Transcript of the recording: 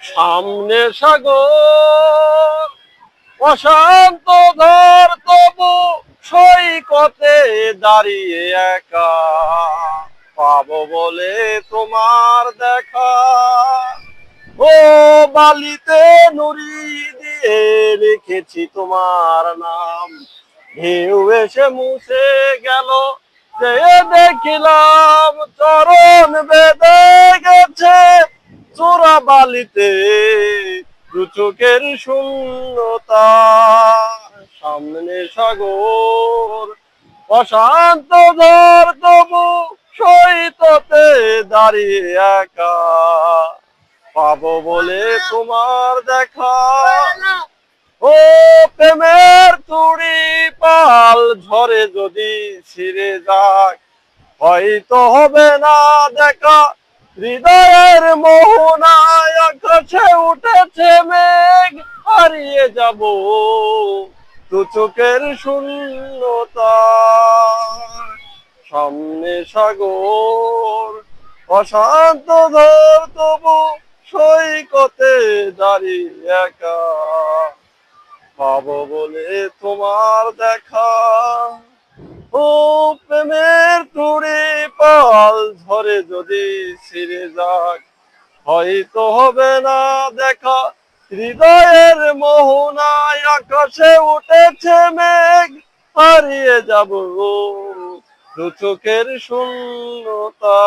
সামনে সাগর অশান্ত ধর তবু সৈকতে দাঁড়িয়ে একা পাবো বলে তোমার দেখা। ও বালিতে নুড়ি দিয়ে লিখেছি তোমার নাম, ঢেউ এসে মুছে গেল যে দেখিলাম চরণ বেঁধে গেছে চোরা বালিতে দু চোখের শূন্যতা। সামনে সাগর অশান্ত ধর তবু সৈকতে দাঁড়িয়ে একা পাবো বলে তোমার দেখা। ও প্রেমের তুড়ি পাল ঝরে যদি ছিঁড়ে যাক হয়তো হবে না দেখা। হৃদয়ের মোহনায় আকাশে উঠেছে মেঘ, হারিয়ে যাব দু চোখের শূন্যতা। সামনে সাগর অশান্ত ধর তবু সৈকতে দাঁড়িয়ে একা পাবো বলে তোমার দেখা। ও প্রেমের তুড়ি পাল ঝরে যদি ছিঁড়ে যাক হয়তো হবে না দেখা। হৃদয়ের মোহনায় আকাশে উঠেছে মেঘ, হারিয়ে যাব দু চোখের শূন্যতা।